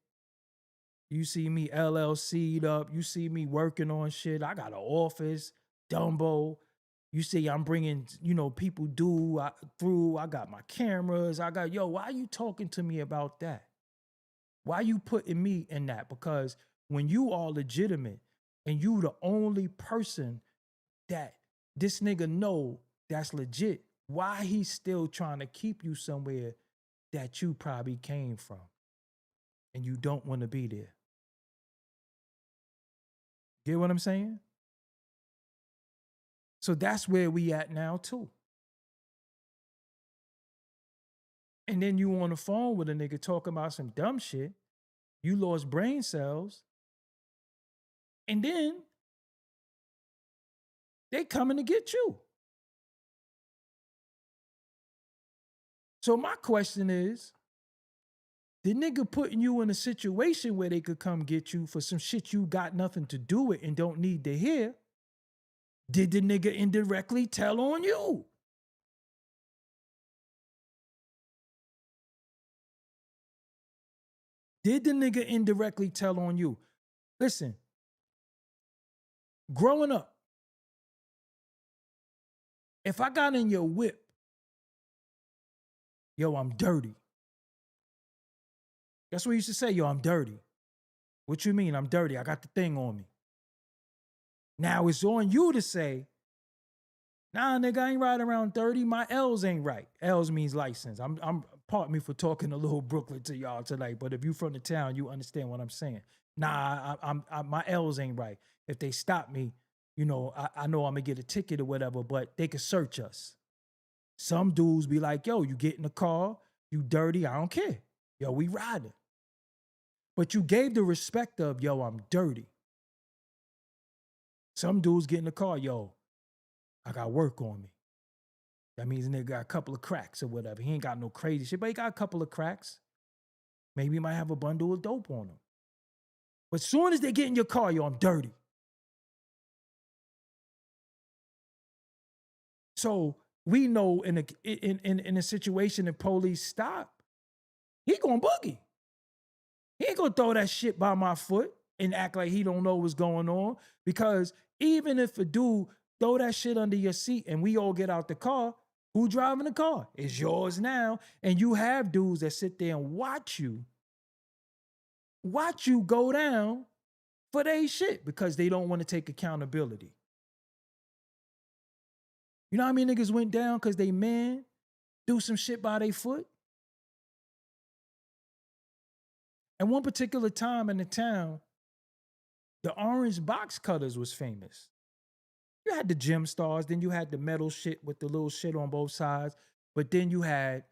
You see me LLC'd up. You see me working on shit. I got an office, Dumbo. You see I'm bringing, people through. I got my cameras. Yo, why are you talking to me about that? Why are you putting me in that? Because when you are legitimate and you the only person that this nigga know that's legit, why he's still trying to keep you somewhere that you probably came from and you don't want to be there? Get what I'm saying? So that's where we at now too. And then you on the phone with a nigga talking about some dumb shit. You lost brain cells. And then they coming to get you. So my question is, the nigga putting you in a situation where they could come get you for some shit you got nothing to do with and don't need to hear, did the nigga indirectly tell on you? Did the nigga indirectly tell on you? Listen, growing up, if I got in your whip, yo, I'm dirty. That's what you used to say, yo, I'm dirty. What you mean I'm dirty? I got the thing on me. Now it's on you to say, nah, nigga, I ain't riding around 30. My L's ain't right. L's means license. I'm pardon me for talking a little Brooklyn to y'all tonight, but if you from the town, you understand what I'm saying. Nah, my L's ain't right. If they stop me, I know I'm gonna get a ticket or whatever, but they could search us. Some dudes be like, yo, you get in the car, you dirty, I don't care. Yo, we riding. But you gave the respect of, yo, I'm dirty. Some dudes get in the car, yo, I got work on me. That means a nigga got a couple of cracks or whatever. He ain't got no crazy shit, but he got a couple of cracks. Maybe he might have a bundle of dope on him. But as soon as they get in your car, yo, I'm dirty. So we know in a situation if police stop, he gonna boogie. He ain't gonna throw that shit by my foot and act like he don't know what's going on. Because even if a dude throw that shit under your seat and we all get out the car, who driving the car? It's yours now. And you have dudes that sit there and watch you go down for they shit because they don't want to take accountability. You know how many niggas went down because they man do some shit by their foot? At one particular time in the town, the orange box cutters was famous. You had the gem stars, then you had the metal shit with the little shit on both sides, but then you had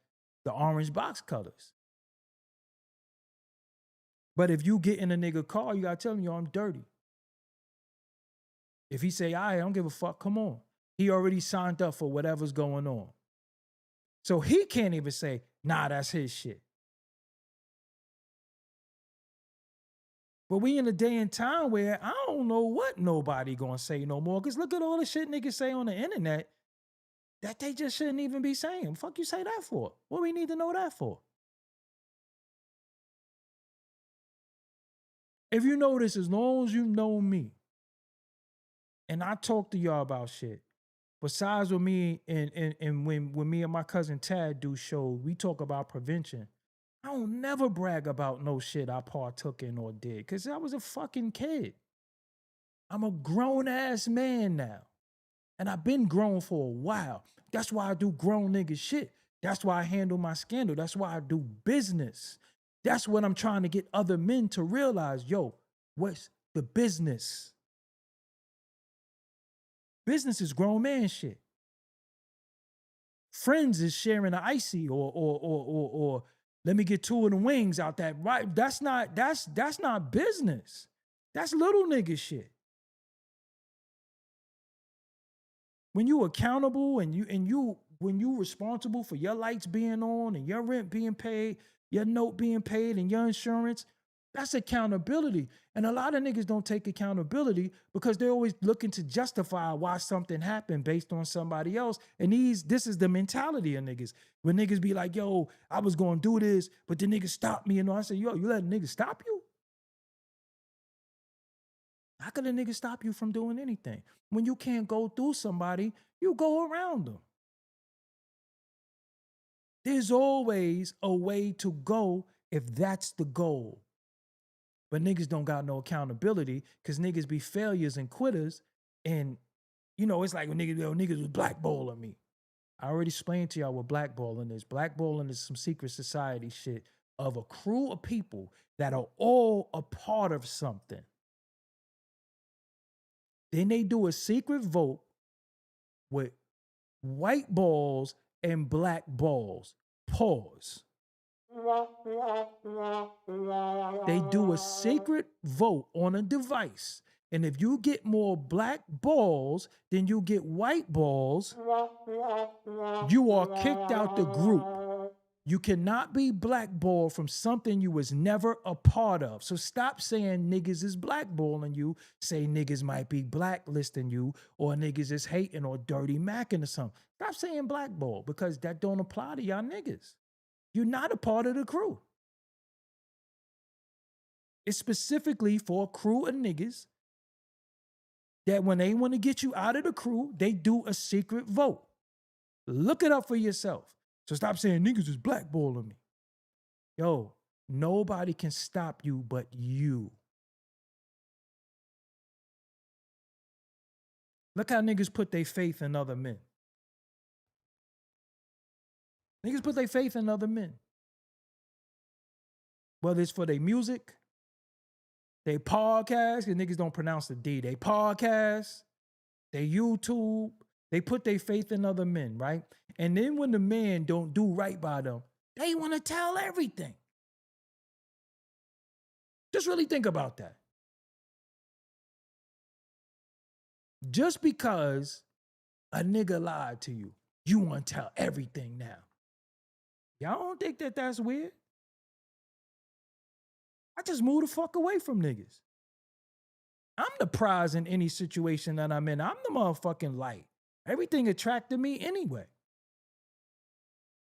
the orange box cutters. But if you get in a nigga car, you gotta tell him, yo, I'm dirty. If he say, all right, I don't give a fuck, come on. He already signed up for whatever's going on. So he can't even say, nah, that's his shit. But we in a day and time where I don't know what nobody gonna say no more. Because look at all the shit niggas say on the internet that they just shouldn't even be saying. Fuck you say that for? What we need to know that for? If you notice, as long as you know me, and I talk to y'all about shit, besides with me and when me and my cousin Tad do shows, we talk about prevention. I don't never brag about no shit I partook in or did, because I was a fucking kid. I'm a grown-ass man now. And I've been grown for a while. That's why I do grown nigga shit. That's why I handle my scandal. That's why I do business. That's what I'm trying to get other men to realize. Yo, what's the business? Business is grown man shit. Friends is sharing an icy or let me get 2 of the wings out that. Right? That's not business. That's little nigga shit. When you accountable and when you responsible for your lights being on and your rent being paid, your note being paid and your insurance, that's accountability. And a lot of niggas don't take accountability because they're always looking to justify why something happened based on somebody else. And this is the mentality of niggas. When niggas be like, yo, I was going to do this, but the nigga stopped me. And I say, yo, you let a nigga stop you? How could a nigga stop you from doing anything? When you can't go through somebody, you go around them. There's always a way to go if that's the goal. But niggas don't got no accountability because niggas be failures and quitters. And, you know, it's like when niggas was blackballing me. I already explained to y'all what blackballing is. Blackballing is some secret society shit of a crew of people that are all a part of something. Then they do a secret vote with white balls and black balls. Pause. They do a secret vote on a device. And if you get more black balls than you get white balls, you are kicked out the group. You cannot be blackballed from something you was never a part of. So stop saying niggas is blackballing you. Say niggas might be blacklisting you or niggas is hating or dirty macking or something. Stop saying blackball because that don't apply to y'all niggas. You're not a part of the crew. It's specifically for a crew of niggas that when they want to get you out of the crew, they do a secret vote. Look it up for yourself. So stop saying niggas is blackballing me. Yo, nobody can stop you but you. Look how niggas put their faith in other men. Niggas put their faith in other men. Whether it's for their music, they podcast, because niggas don't pronounce the D. They podcast, they YouTube, they put their faith in other men, right? And then when the man don't do right by them, they want to tell everything. Just really think about that. Just because a nigga lied to you, you want to tell everything now. Y'all don't think that that's weird? I just move the fuck away from niggas. I'm the prize in any situation that I'm in. I'm the motherfucking light. Everything attracted me anyway.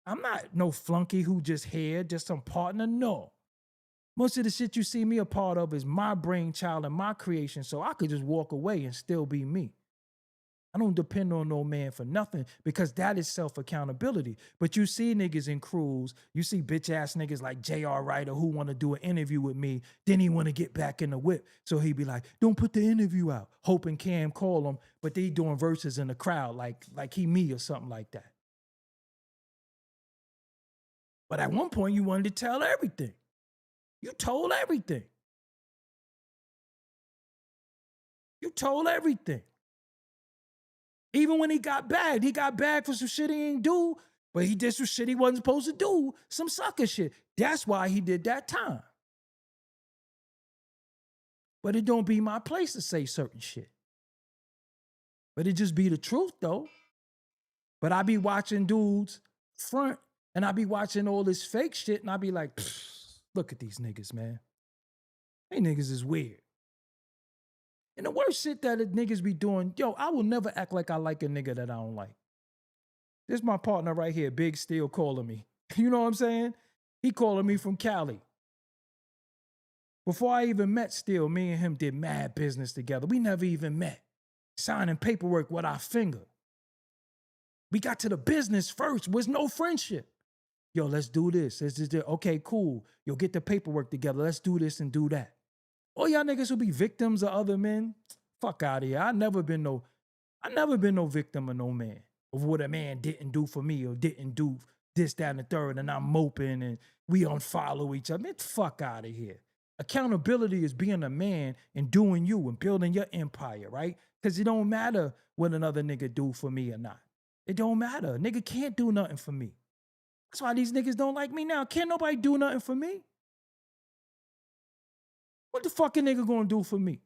I'm not no flunky who just here, just some partner. No. Most of the shit you see me a part of is my brainchild and my creation, so I could just walk away and still be me. I don't depend on no man for nothing because that is self-accountability. But you see niggas in crews, you see bitch-ass niggas like J.R. Ryder who want to do an interview with me, then he want to get back in the whip. So he be like, don't put the interview out. Hoping Cam call him, but they doing verses in the crowd like he me or something like that. But at one point you wanted to tell everything. You told everything. You told everything. Even when he got bagged for some shit he ain't do, but he did some shit he wasn't supposed to do, some sucker shit. That's why he did that time. But it don't be my place to say certain shit. But it just be the truth though. But I be watching dudes front and I be watching all this fake shit and I be like, look at these niggas, man. They niggas is weird. And the worst shit that niggas be doing, yo, I will never act like I like a nigga that I don't like. This is my partner right here, Big Steel, calling me. You know what I'm saying? He calling me from Cali. Before I even met Steel, me and him did mad business together. We never even met. Signing paperwork with our finger. We got to the business first. Was no friendship. Yo, let's do this. Okay, cool. Yo, get the paperwork together. Let's do this and do that. All y'all niggas who be victims of other men, fuck out of here. I never been no victim of no man, of what a man didn't do for me or didn't do this, that, and the third, and I'm moping and we unfollow each other. Man, fuck out of here. Accountability is being a man and doing you and building your empire, right? Because it don't matter what another nigga do for me or not. It don't matter. Nigga can't do nothing for me. That's why these niggas don't like me now. Can't nobody do nothing for me. What the fuck a nigga gonna do for me?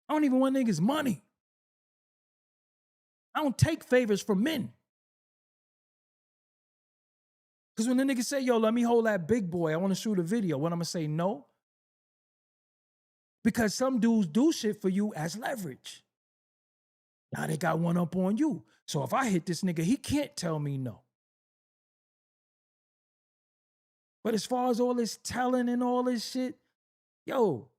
I don't even want niggas' money. I don't take favors from men. Because when the nigga say, yo, let me hold that big boy, I want to shoot a video, what I'm going to say, no? Because some dudes do shit for you as leverage. Now they got one up on you. So if I hit this nigga, he can't tell me no. But as far as all this telling and all this shit, yo,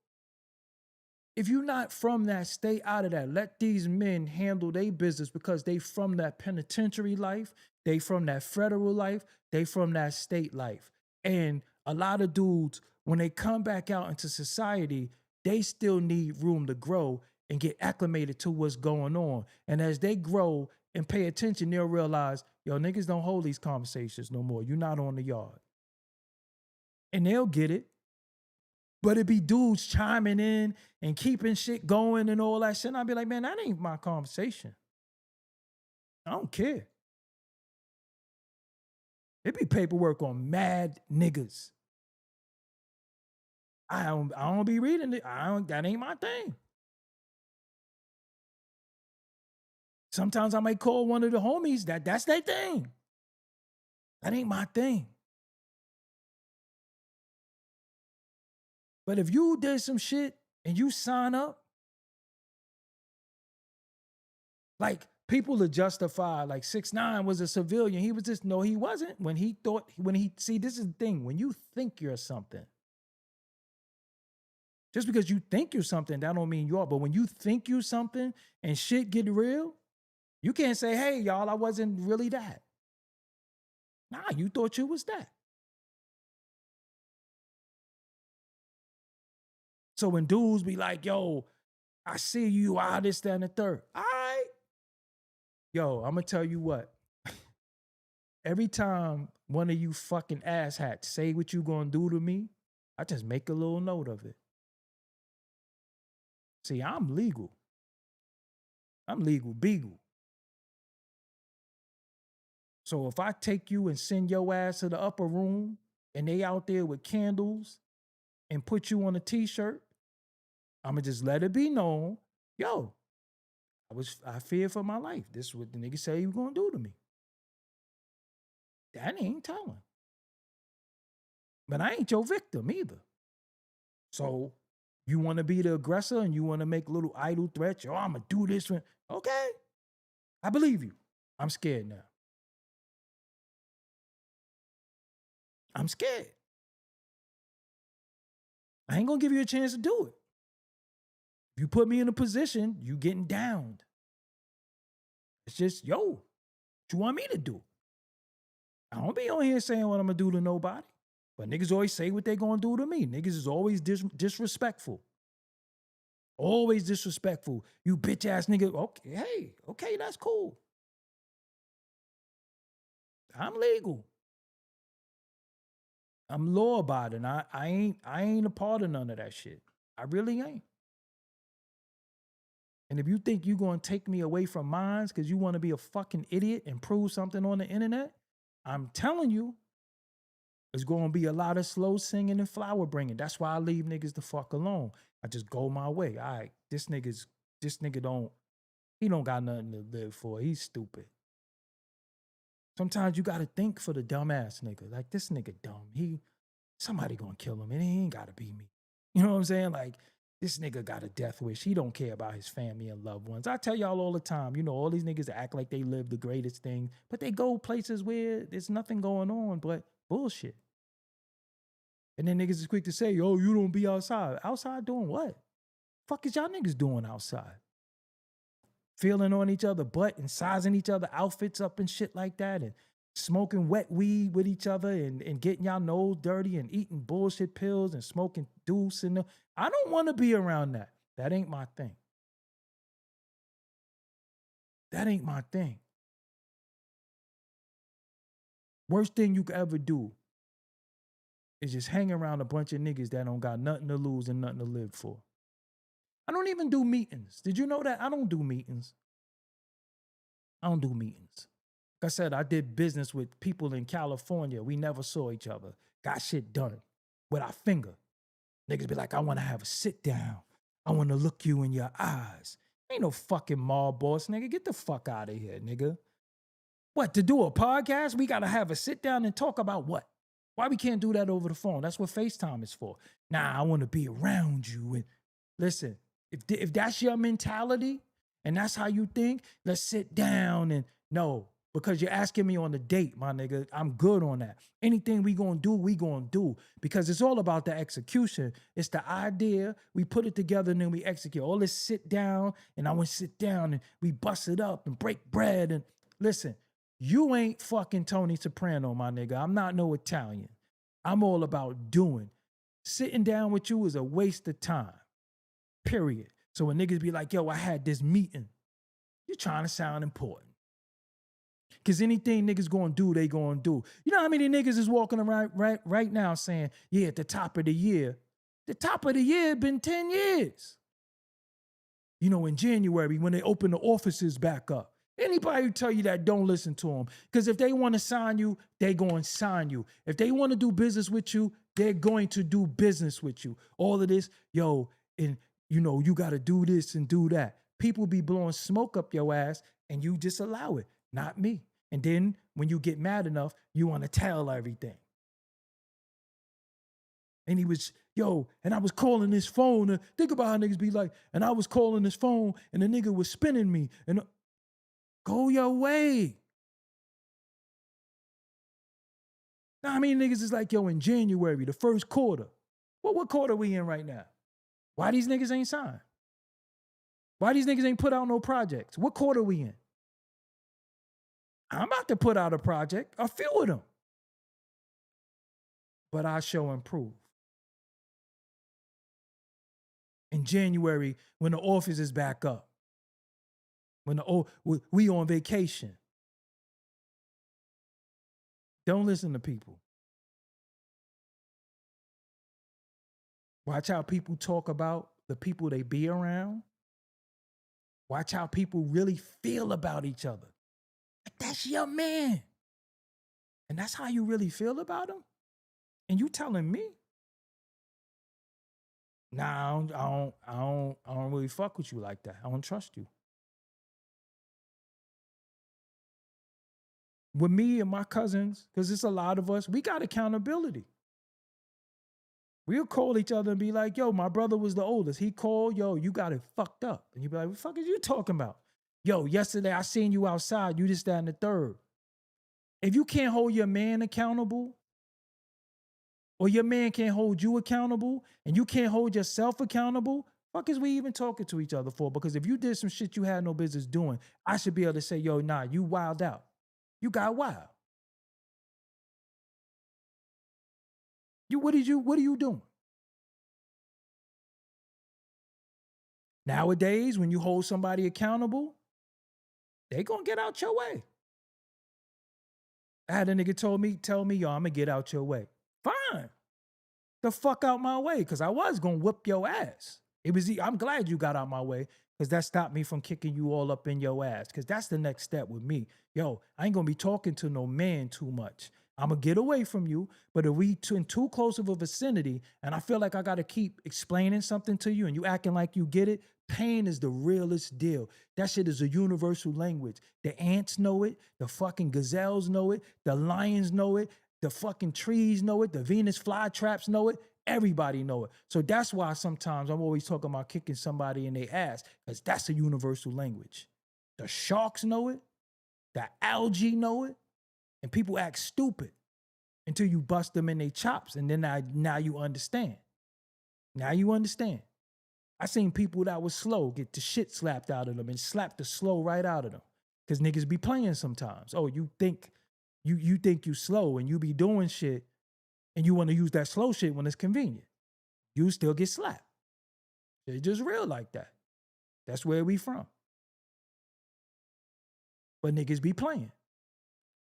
if you're not from that, stay out of that. Let these men handle their business because they from that penitentiary life. They from that federal life. They from that state life. And a lot of dudes, when they come back out into society, they still need room to grow and get acclimated to what's going on. And as they grow and pay attention, they'll realize, yo, niggas don't hold these conversations no more. You're not on the yard. And they'll get it. But it be dudes chiming in and keeping shit going and all that shit. And I'll be like, man, that ain't my conversation. I don't care. It be paperwork on mad niggas. I don't be reading it. That ain't my thing. Sometimes I might call one of the homies. That's their thing. That ain't my thing. But if you did some shit and you sign up, like people to justify, like 6ix9ine was a civilian. He was just, no, he wasn't. See, this is the thing. When you think you're something, just because you think you're something, that don't mean you are. But when you think you're something and shit get real, you can't say, hey, y'all, I wasn't really that. Nah, you thought you was that. So when dudes be like, yo, I see you, this, that, and the third. All right. Yo, I'm going to tell you what. Every time one of you fucking asshats say what you going to do to me, I just make a little note of it. See, I'm legal. I'm legal beagle. So if I take you and send your ass to the upper room and they out there with candles and put you on a t-shirt, I'm going to just let it be known, yo, I feared for my life. This is what the nigga say he was going to do to me. That ain't telling. But I ain't your victim either. So you want to be the aggressor and you want to make little idle threats. Yo, I'm going to do this. Okay. I believe you. I'm scared now. I'm scared. I ain't going to give you a chance to do it. If you put me in a position, you getting downed. It's just, yo, what you want me to do? I don't be on here saying what I'm going to do to nobody. But niggas always say what they going to do to me. Niggas is always disrespectful. Always disrespectful. You bitch ass nigga. Okay, hey, okay, that's cool. I'm legal. I'm law abiding. I ain't a part of none of that shit. I really ain't. And if you think you're going to take me away from mine because you want to be a fucking idiot and prove something on the internet, I'm telling you, it's going to be a lot of slow singing and flower bringing. That's why I leave niggas the fuck alone. I just go my way. All right, this nigga don't got nothing to live for. He's stupid. Sometimes you got to think for the dumbass nigga. Like, this nigga dumb. Somebody going to kill him and it ain't got to be me. You know what I'm saying? Like, this nigga got a death wish. He don't care about his family and loved ones. I tell y'all all the time, you know, all these niggas act like they live the greatest thing, but they go places where there's nothing going on but bullshit. And then niggas is quick to say, oh, you don't be outside. Outside doing what? Fuck is y'all niggas doing outside? Feeling on each other butt and sizing each other outfits up and shit like that and smoking wet weed with each other and getting y'all nose dirty and eating bullshit pills and smoking deuce. I don't want to be around that. That ain't my thing. That ain't my thing. Worst thing you could ever do is just hang around a bunch of niggas that don't got nothing to lose and nothing to live for. I don't even do meetings. Did you know that? I don't do meetings. I don't do meetings. Like I said, I did business with people in California. We never saw each other. Got shit done with our finger. Niggas be like, I want to have a sit down. I want to look you in your eyes. Ain't no fucking mall boss, nigga. Get the fuck out of here, nigga. What, to do a podcast? We got to have a sit down and talk about what? Why we can't do that over the phone? That's what FaceTime is for. Nah, I want to be around you. And listen, if that's your mentality and that's how you think, let's sit down and no, because you're asking me on a date, my nigga. I'm good on that. Anything we gonna do, we gonna do. Because it's all about the execution. It's the idea. We put it together and then we execute. All this sit down and I want to sit down and we bust it up and break bread. And listen, you ain't fucking Tony Soprano, my nigga. I'm not no Italian. I'm all about doing. Sitting down with you is a waste of time. Period. So when niggas be like, yo, I had this meeting, you're trying to sound important. Because anything niggas gonna do, they gonna do. You know how many niggas is walking around right now saying, yeah, at the top of the year been 10 years. You know, in January, when they open the offices back up. Anybody who tell you that, don't listen to them. Because if they want to sign you, they going to sign you. If they want to do business with you, they're going to do business with you. All of this, yo, and you know, you got to do this and do that. People be blowing smoke up your ass and you just allow it. Not me. And then when you get mad enough, you want to tell everything. And he was, yo, and I was calling this phone. Think about how niggas be like, and I was calling this phone and the nigga was spinning me. And go your way. Now, I mean, niggas is like, yo, in January, the first quarter. Well, what quarter we in right now? Why these niggas ain't signed? Why these niggas ain't put out no projects? What quarter we in? I'm about to put out a project, a few of them. But I show and prove. In January, when the office is back up, when we on vacation. Don't listen to people. Watch how people talk about the people they be around. Watch how people really feel about each other. Like, that's your man. And that's how you really feel about him? And you telling me? Nah, I don't really fuck with you like that. I don't trust you. With me and my cousins, because it's a lot of us, we got accountability. We'll call each other and be like, yo, my brother was the oldest. He called, yo, you got it fucked up. And you be like, what the fuck is you talking about? Yo, yesterday I seen you outside, you just that and the third. If you can't hold your man accountable, or your man can't hold you accountable, and you can't hold yourself accountable, fuck is we even talking to each other for? Because if you did some shit you had no business doing, I should be able to say, yo, nah, you wild out. You got wild. What are you doing? Nowadays, when you hold somebody accountable, they gonna get out your way. I had a nigga tell me, yo, I'm gonna get out your way. Fine. The fuck out my way, because I was gonna whip your ass. I'm glad you got out my way, because that stopped me from kicking you all up in your ass, because that's the next step with me. Yo, I ain't gonna be talking to no man too much. I'm gonna get away from you, but if we in too close of a vicinity, and I feel like I gotta keep explaining something to you, and you acting like you get it, pain is the realest deal. That shit is a universal language. The ants know it, the fucking gazelles know it, the lions know it, the fucking trees know it, the Venus flytraps know it, everybody know it. So that's why sometimes I'm always talking about kicking somebody in their ass, because that's a universal language. The sharks know it, the algae know it, and people act stupid until you bust them in their chops, and then now you understand. Now you understand. I seen people that was slow get the shit slapped out of them and slap the slow right out of them, because niggas be playing sometimes. Oh, you think you slow and you be doing shit and you want to use that slow shit when it's convenient. You still get slapped. It's just real like that. That's where we from. But niggas be playing.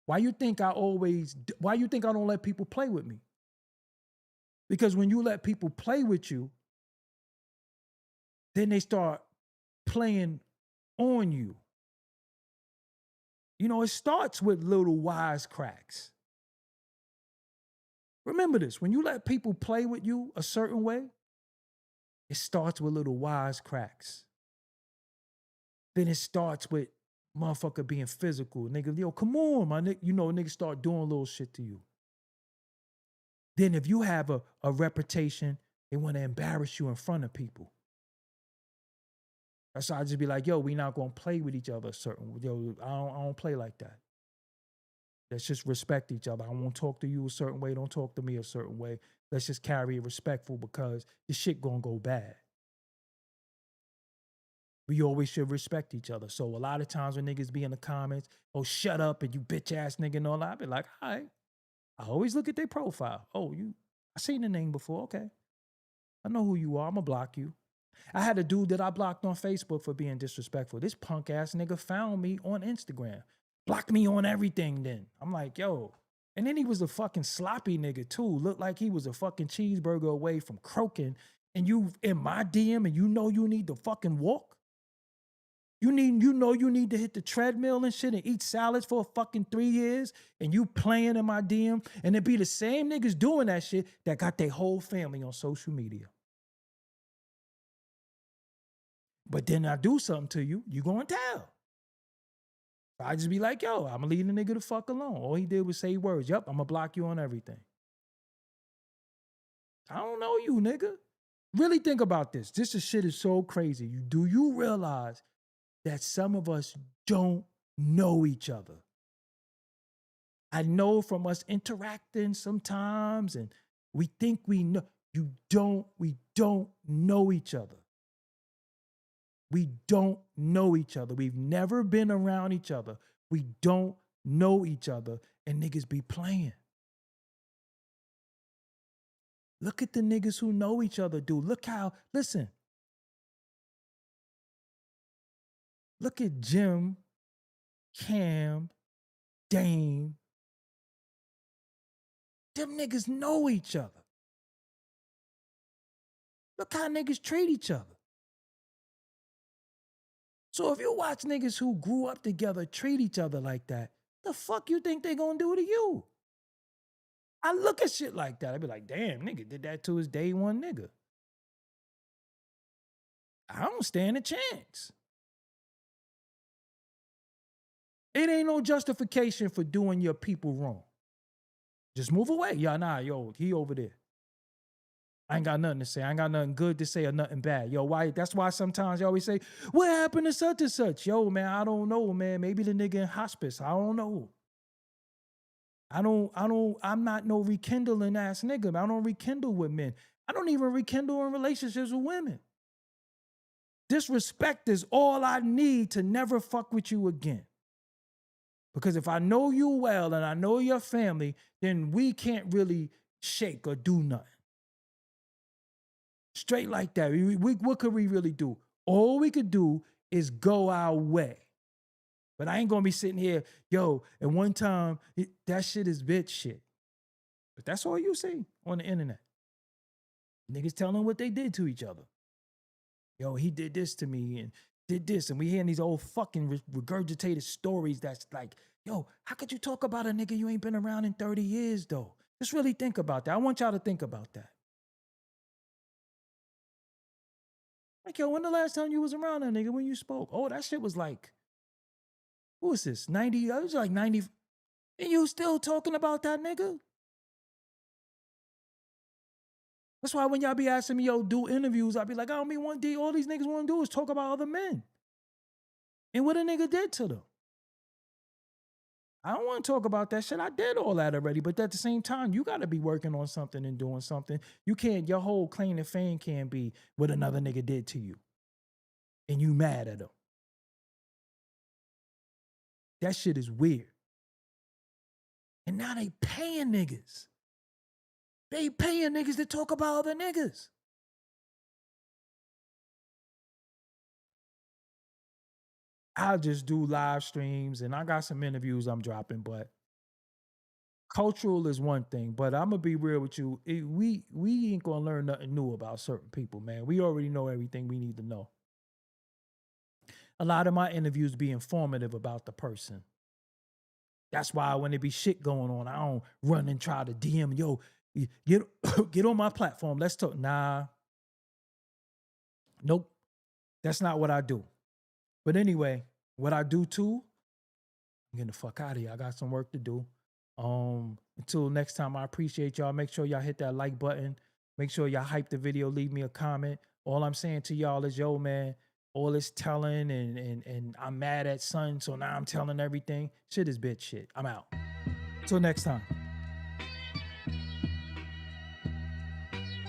Why you think I don't let people play with me? Because when you let people play with you, then they start playing on you. You know, it starts with little wisecracks. Remember this, when you let people play with you a certain way, it starts with little wisecracks. Then it starts with motherfucker being physical. Nigga, yo, come on, my nigga. You know, niggas start doing little shit to you. Then if you have a reputation, they want to embarrass you in front of people. That's why I just be like, yo, we not gonna play with each other a certain way. Yo, I don't play like that. Let's just respect each other. I won't talk to you a certain way. Don't talk to me a certain way. Let's just carry it respectful because the shit gonna go bad. We always should respect each other. So a lot of times when niggas be in the comments, oh, shut up and you bitch ass nigga and all that, I be like, all right. I always look at their profile. Oh, I seen the name before. Okay. I know who you are. I'm gonna block you. I had a dude that I blocked on Facebook for being disrespectful. This punk ass nigga found me on Instagram. Blocked me on everything then. I'm like, yo. And then he was a fucking sloppy nigga too. Looked like he was a fucking cheeseburger away from croaking. And you in my DM and you know you need to fucking walk? You need to hit the treadmill and shit and eat salads for fucking 3 years and you playing in my DM and it be the same niggas doing that shit that got their whole family on social media. But then I do something to you, you gonna tell. I just be like, yo, I'm gonna leave the nigga the fuck alone. All he did was say words. Yep, I'm gonna block you on everything. I don't know you, nigga. Really think about this. This shit is so crazy. Do you realize that some of us don't know each other? I know from us interacting sometimes and we think we know. We don't know each other. We don't know each other. We've never been around each other. We don't know each other and niggas be playing. Look at the niggas who know each other, dude. Listen. Look at Jim, Cam, Dame. Them niggas know each other. Look how niggas treat each other. So if you watch niggas who grew up together treat each other like that, the fuck you think they gonna do to you? I look at shit like that. I be like, damn, nigga did that to his day one nigga. I don't stand a chance. It ain't no justification for doing your people wrong. Just move away. Yo, he over there. I ain't got nothing to say. I ain't got nothing good to say or nothing bad. Yo, why? That's why sometimes you always say, what happened to such and such? Yo, man, I don't know, man. Maybe the nigga in hospice. I don't know. I'm not no rekindling ass nigga. I don't rekindle with men. I don't even rekindle in relationships with women. Disrespect is all I need to never fuck with you again. Because if I know you well and I know your family, then we can't really shake or do nothing. Straight like that. What could we really do? All we could do is go our way. But I ain't gonna be sitting here, yo, and one time, that shit is bitch shit. But that's all you see on the internet. Niggas telling what they did to each other. Yo, he did this to me and did this. And we hearing these old fucking regurgitated stories that's like, yo, how could you talk about a nigga you ain't been around in 30 years though? Just really think about that. I want y'all to think about that. Like, yo, when the last time you was around that nigga when you spoke? Oh, that shit was like, who was this? 90, I was like 90. And you still talking about that nigga? That's why when y'all be asking me, yo, do interviews, I be like, I don't mean one day, all these niggas want to do is talk about other men. And what a nigga did to them. I don't want to talk about that shit. I did all that already. But at the same time, you got to be working on something and doing something. You can't, your whole claim to fame can't be what another nigga did to you. And you mad at him. That shit is weird. And now they paying niggas. They paying niggas to talk about other niggas. I'll just do live streams and I got some interviews I'm dropping, but cultural is one thing, but I'm gonna be real with you. We ain't gonna learn nothing new about certain people, man. We already know everything we need to know. A lot of my interviews be informative about the person. That's why when there be shit going on, I don't run and try to DM, yo, get get on my platform. Let's talk. Nah, nope. That's not what I do. But anyway, what I do too, I'm getting the fuck out of here. I got some work to do. Until next time, I appreciate y'all. Make sure y'all hit that like button. Make sure y'all hype the video, leave me a comment. All I'm saying to y'all is, yo, man, all this telling and I'm mad at son, so now I'm telling everything. Shit is bitch shit. I'm out. Till next time.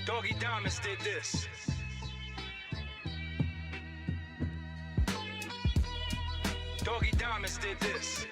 Doggie Diamonds did this. Doggie Diamonds did this.